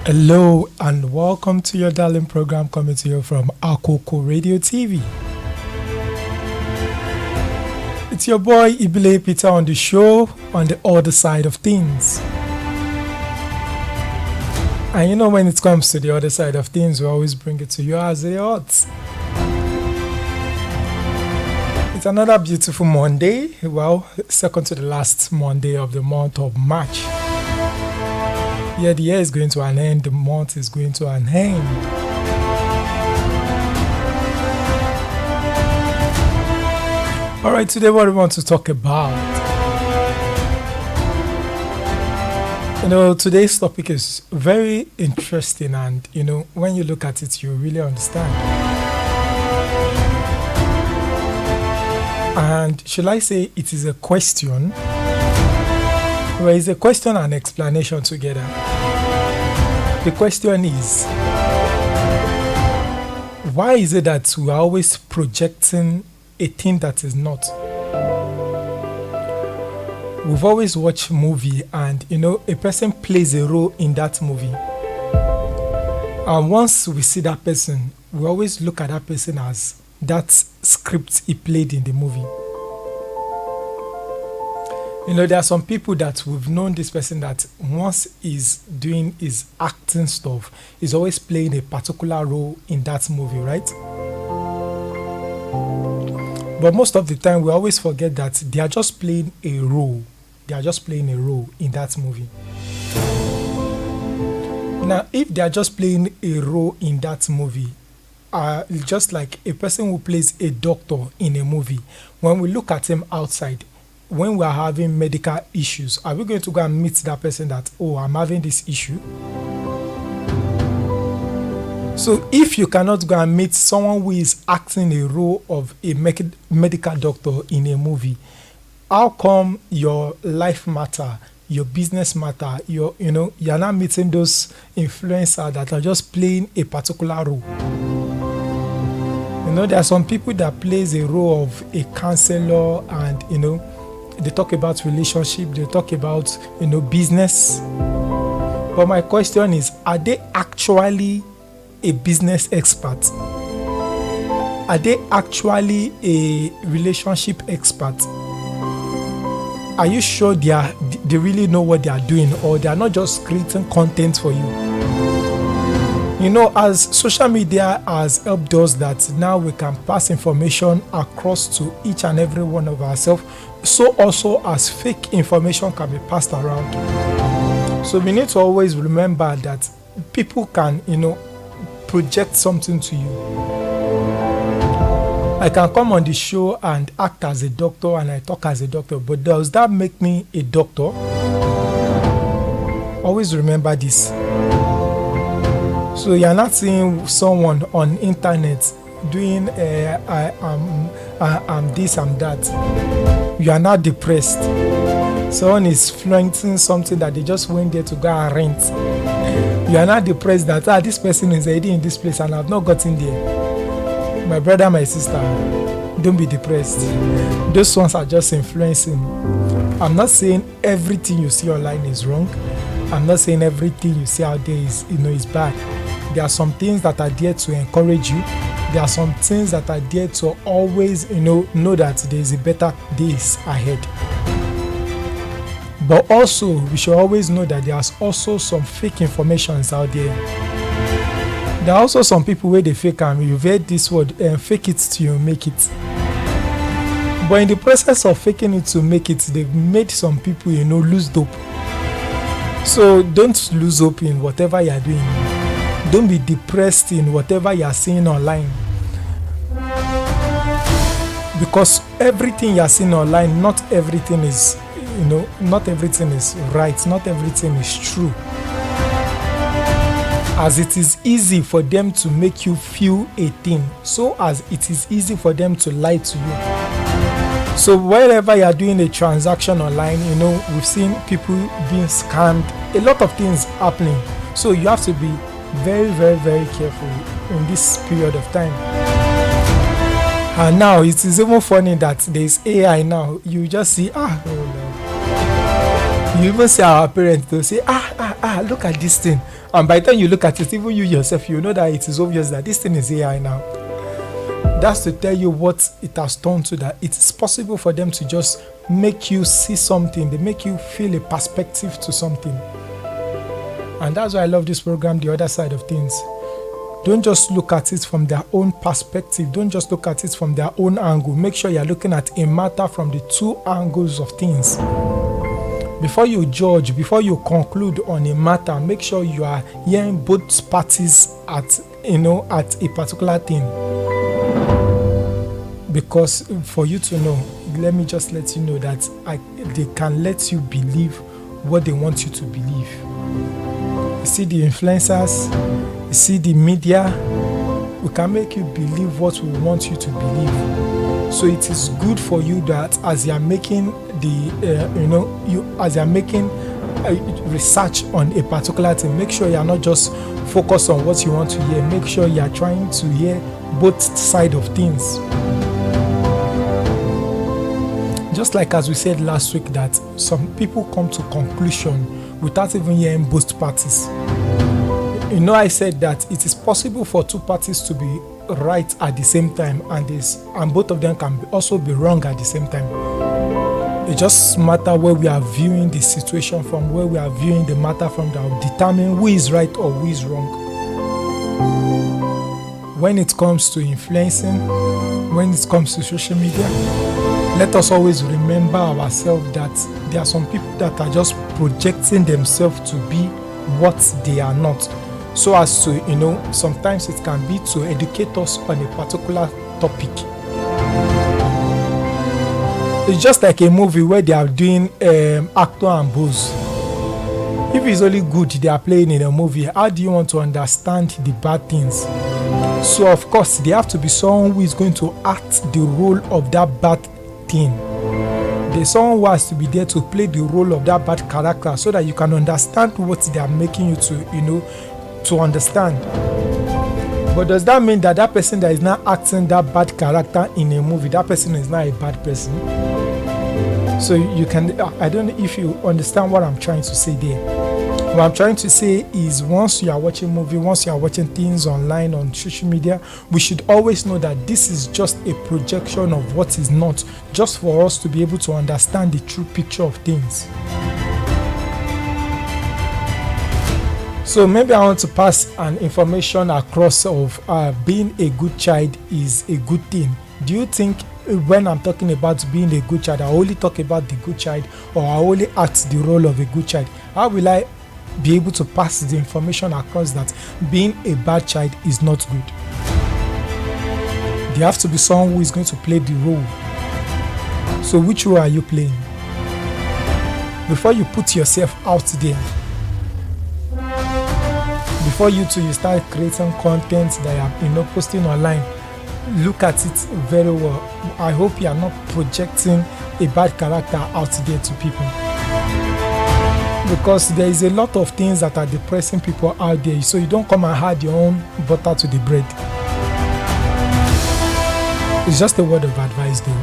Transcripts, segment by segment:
Hello and welcome to your darling program coming to you from Akoko Radio TV. It's your boy Ibiloye Peter on the show on the other side of things. And you know, when it comes to the other side of things, we always bring it to you as a hot. It's another beautiful Monday. Well, second to the last Monday of the month of March. Yeah, the year is going to an end, the month is going to an end. Alright, today what we want to talk about. Today's topic is very interesting and, when you look at it, you really understand. And should I say it is a question? Well, it's a question and explanation together. The question is, why is it that we are always projecting a thing that is not? We've always watched a movie and, a person plays a role in that movie. And once we see that person, we always look at that person as that script he played in the movie. There are some people that we've known this person that once he's doing his acting stuff, he's always playing a particular role in that movie, right? But most of the time, we always forget that they are just playing a role. They are just playing a role in that movie. Now, if they are just playing a role in that movie, just like a person who plays a doctor in a movie, when we look at him outside, when we are having medical issues, are we going to go and meet that person that, oh, I'm having this issue? So if you cannot go and meet someone who is acting a role of a medical doctor in a movie, how come your life matter, your business matter, you're not meeting those influencers that are just playing a particular role? There are some people that plays a role of a counselor and, they talk about relationship, they talk about, business. But my question is, are they actually a business expert? Are they actually a relationship expert? Are you sure they really know what they are doing, or they are not just creating content for you? As social media has helped us that now we can pass information across to each and every one of ourselves, so also as fake information can be passed around. So we need to always remember that people can, project something to you. I can come on the show and act as a doctor and I talk as a doctor, but does that make me a doctor? Always remember this. So you're not seeing someone on internet doing I'm this, I'm that. You are not depressed. Someone is flaunting something that they just went there to go and rent. You are not depressed that this person is already in this place and I've not gotten there. My brother, my sister, don't be depressed. Those ones are just influencing. I'm not saying everything you see online is wrong. I'm not saying everything you see out there is bad. There are some things that are there to encourage you. There are some things that are there to always, know that there is a better days ahead. But also, we should always know that there's also some fake informations out there. There are also some people where they fake and you've heard this word, fake it till you make it. But in the process of faking it to make it, they've made some people, lose hope. So don't lose hope in whatever you're doing. Don't be depressed in whatever you're seeing online. Because everything you're seeing online, not everything is, not everything is right. Not everything is true. As it is easy for them to make you feel a thing, so as it is easy for them to lie to you. So wherever you are doing a transaction online, we've seen people being scammed, a lot of things happening. So you have to be very, very, very careful in this period of time. And now it is even funny that there's AI now. You just see, oh Lord. You even see our parents, they'll say, look at this thing. And by the time you look at it, even you yourself, you know that it is obvious that this thing is AI now. That's to tell you what it has turned to, that it is possible for them to just make you see something. They make you feel a perspective to something. And that's why I love this program, The Other Side of Things. Don't just look at it from their own perspective. Don't just look at it from their own angle. Make sure you're looking at a matter from the two angles of things. Before you judge, before you conclude on a matter, make sure you are hearing both parties at a particular thing. Because for you to know, let me just let you know that they can let you believe what they want you to believe. You see the influencers, you see the media, we can make you believe what we want you to believe. So it is good for you that as you are making research on a particular thing, make sure you are not just focused on what you want to hear. Make sure you are trying to hear both sides of things. Just like as we said last week, that some people come to conclusion without even hearing both parties. I said that it is possible for two parties to be right at the same time, and both of them can also be wrong at the same time. It just matters where we are viewing the situation from, where we are viewing the matter from, that will determine who is right or who is wrong. When it comes to influencing, when it comes to social media, let us always remember ourselves that there are some people that are just projecting themselves to be what they are not. So as to, sometimes it can be to educate us on a particular topic. It's just like a movie where they are doing actor and boss. If it's only good they are playing in a movie, how do you want to understand the bad things? So of course, there have to be someone who is going to act the role of that bad thing. There's someone who has to be there to play the role of that bad character, so that you can understand what they are making you to understand. But does that mean that person that is not acting that bad character in a movie, that person is not a bad person? So you can, I don't know if you understand what I'm trying to say there. What I'm trying to say is, once you are watching movie, once you are watching things online on social media, we should always know that this is just a projection of what is not, just for us to be able to understand the true picture of things. So maybe I want to pass an information across of being a good child is a good thing. Do you think when I'm talking about being a good child, I only talk about the good child, or I only act the role of a good child? How will I be able to pass the information across that being a bad child is not good? There have to be someone who is going to play the role. So which role are you playing? Before you put yourself out there, before you start creating content that you are posting online, look at it very well. I hope you are not projecting a bad character out there to people, because there is a lot of things that are depressing people out there. So you don't come and add your own butter to the bread. It's just a word of advice though.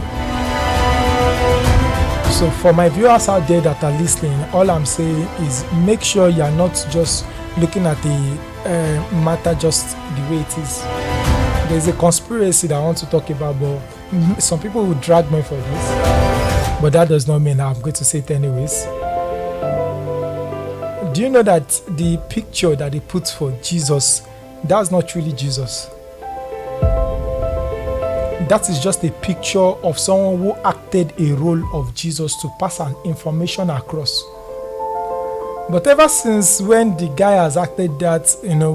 So for my viewers out there that are listening, all I'm saying is, make sure you are not just looking at the matter just the way it is. There's a conspiracy that I want to talk about, but some people will drag me for this, but that does not mean I'm going to say it anyways. Do you know that the picture that they put for Jesus, that's not really Jesus? That is just a picture of someone who acted a role of Jesus to pass an information across. But ever since when the guy has acted that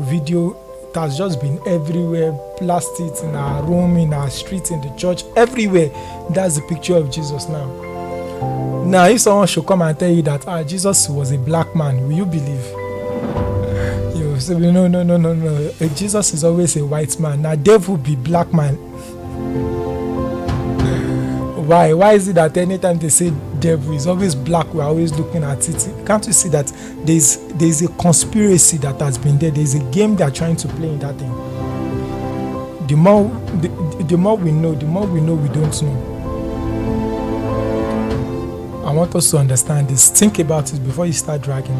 video, it has just been everywhere, plastered in our room, in our street, in the church, everywhere. That's the picture of Jesus now. Now, if someone should come and tell you that Jesus was a black man, will you believe? You say, no. Jesus is always a white man. Now, devil be black man. Why? Why is it that anytime they say devil is always black, we're always looking at it? Can't you see that there's a conspiracy that has been there? There's a game they're trying to play in that thing. The more we know, we don't know. I want us to understand this. Think about it before you start dragging.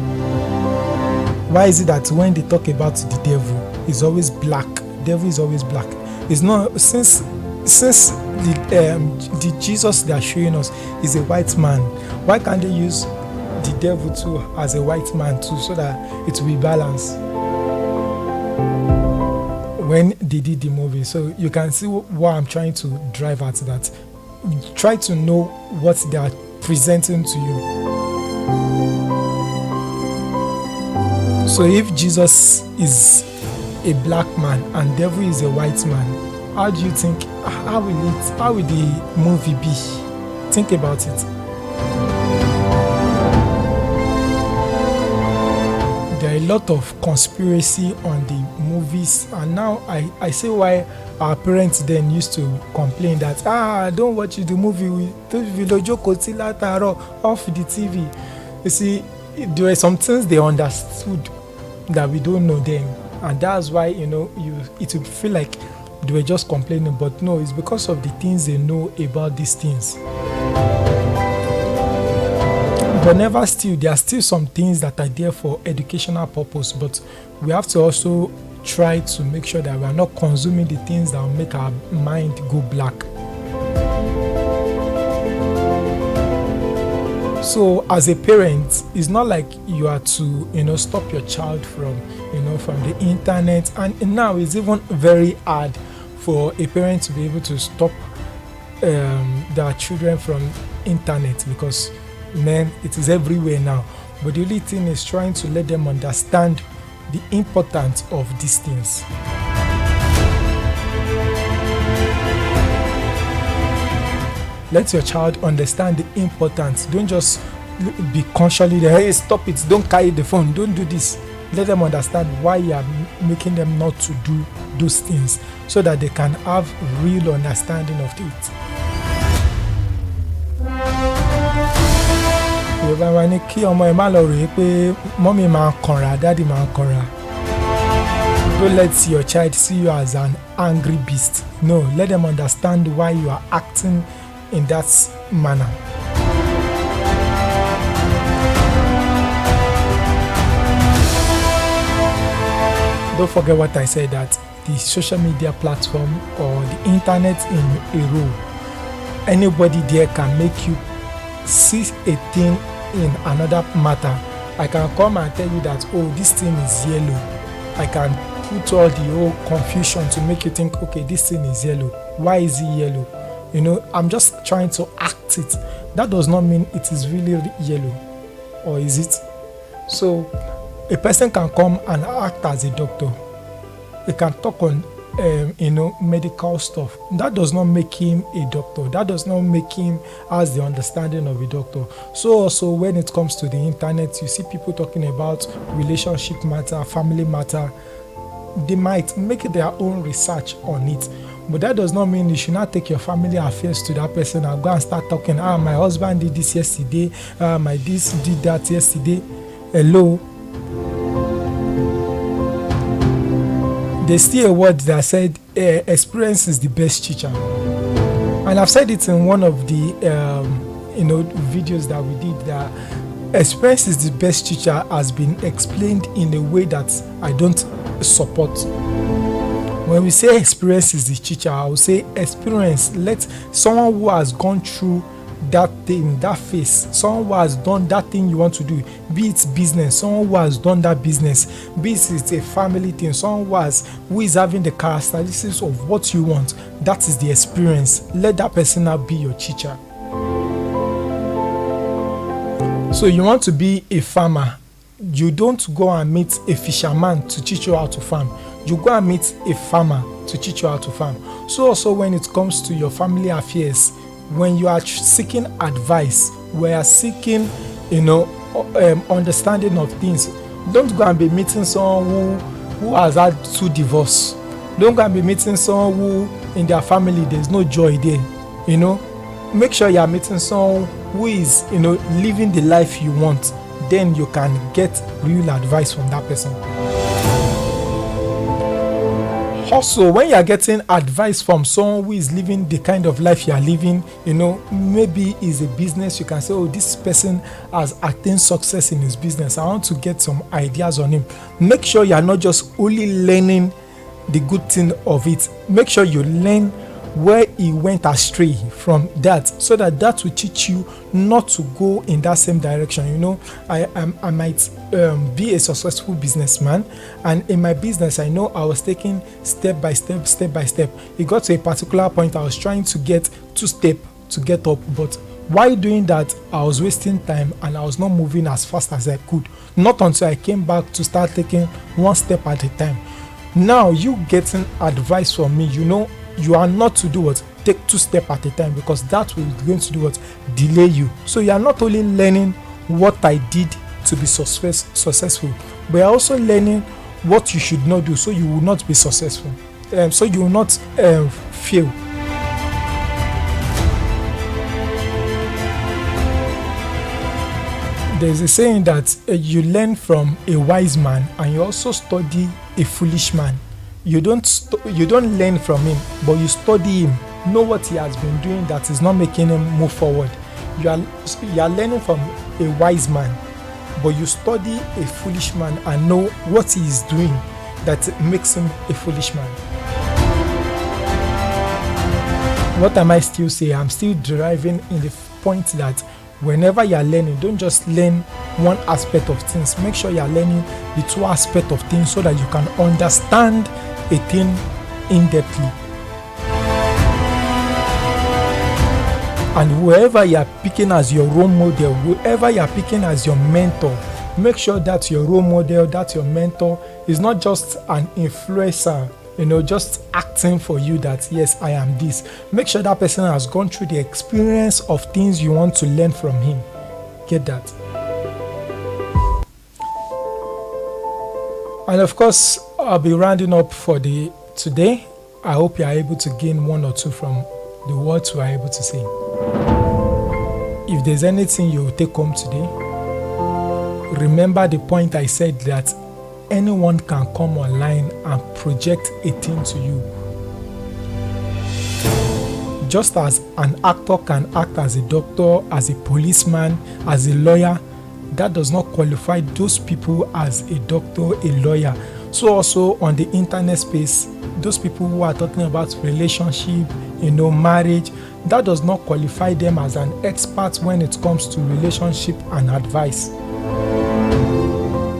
Why is it that when they talk about the devil, it's always black? Devil is always black. It's not, since the Jesus they are showing us is a white man. Why can't they use the devil too as a white man too, so that it will be balanced when they did the movie? So you can see what I'm trying to drive at, that try to know what they are presenting to you. So if Jesus is a black man and devil is a white man, how do you think, how will the movie be? Think about it. There are a lot of conspiracy on the movies, and now I see why our parents then used to complain that don't watch the movie with off the TV. You see, there were some things they understood that we don't know then, and that's why it would feel like they were just complaining, but no, it's because of the things they know about these things. But never still, there are still some things that are there for educational purpose, but we have to also try to make sure that we are not consuming the things that will make our mind go black. So as a parent, it's not like you are to stop your child from the internet, and now it's even very hard for a parent to be able to stop their children from internet, because it is everywhere now. But the only thing is trying to let them understand the importance of these things. Let your child understand the importance. Don't just be consciously there, hey, stop it, don't carry the phone, don't do this. Let them understand why you are making them not to do those things, so that they can have real understanding of it. Don't let your child see you as an angry beast. No, let them understand why you are acting in that manner. Don't forget what I said, that the social media platform or the internet in a row, anybody there can make you see a thing in another matter. I can come and tell you that, oh, this thing is yellow. I can put all the whole confusion to make you think, okay, this thing is yellow. Why is it yellow? I'm just trying to act it. That does not mean it is really yellow. Or is it? So a person can come and act as a doctor. They can talk on medical stuff. That does not make him a doctor. That does not make him has the understanding of a doctor. So also when it comes to the internet, you see people talking about relationship matter, family matter. They might make their own research on it, but that does not mean you should not take your family affairs to that person and go and start talking, my husband did this yesterday, my this did that yesterday. Hello. There's still a word that said experience is the best teacher, and I've said it in one of the videos that we did, that experience is the best teacher has been explained in a way that I don't support. When we say experience is the teacher, I will say experience, let someone who has gone through that thing, that phase, someone who has done that thing you want to do, be it business, someone who has done that business, be it a family thing, someone who is having the characteristics of what you want, that is the experience. Let that person now be your teacher. So you want to be a farmer, you don't go and meet a fisherman to teach you how to farm. You go and meet a farmer to teach you how to farm. So also when it comes to your family affairs, when you are seeking advice, we are seeking, understanding of things. Don't go and be meeting someone who has had 2 divorces. Don't go and be meeting someone who in their family there's no joy there. Make sure you are meeting someone who is, living the life you want. Then you can get real advice from that person. Also, when you are getting advice from someone who is living the kind of life you are living, maybe is a business, you can say, oh, this person has attained success in his business, I want to get some ideas on him. Make sure you are not just only learning the good thing of it. Make sure you learn where he went astray from that, so that will teach you not to go in that same direction. I might be a successful businessman, and in my business I know I was taking step by step. It got to a particular point I was trying to get 2 steps to get up, but while doing that I was wasting time and I was not moving as fast as I could, not until I came back to start taking 1 step at a time. Now you getting advice from me, you are not to do what? Take 2 steps at a time, because that will going to do what? Delay you. So you are not only learning what I did to be successful, but you are also learning what you should not do, so you will not be successful. So you will not fail. There's a saying that you learn from a wise man and you also study a foolish man. You don't learn from him, but you study him, know what he has been doing that is not making him move forward. You are learning from a wise man, but you study a foolish man and know what he is doing that makes him a foolish man. What am I still saying? I'm still deriving in the point that whenever you are learning, don't just learn one aspect of things. Make sure you are learning the 2 aspects of things, so that you can understand a thing in-depthly. And whoever you are picking as your role model, whoever you are picking as your mentor, make sure that your role model, that your mentor is not just an influencer, just acting for you that, yes, I am this. Make sure that person has gone through the experience of things you want to learn from him. Get that? And of course, I'll be rounding up for today. I hope you are able to gain 1 or 2 from the words we are able to say. If there's anything you will take home today, remember the point I said, that anyone can come online and project a thing to you. Just as an actor can act as a doctor, as a policeman, as a lawyer, that does not qualify those people as a doctor, a lawyer. So also on the internet space, those people who are talking about relationship, marriage, that does not qualify them as an expert when it comes to relationship and advice.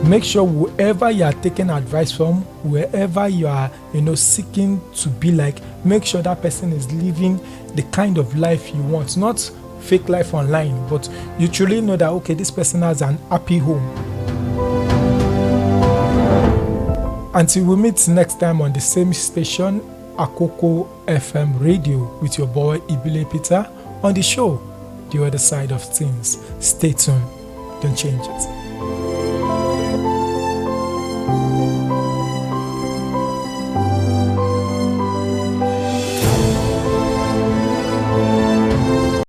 Make sure whoever you are taking advice from, wherever you are, seeking to be like, make sure that person is living the kind of life you want, not fake life online, but you truly know that, okay, this person has an happy home. Until we meet next time on the same station, Akoko FM Radio, with your boy Ibiloye Peter on the show, The Other Side of Things. Stay tuned, don't change it.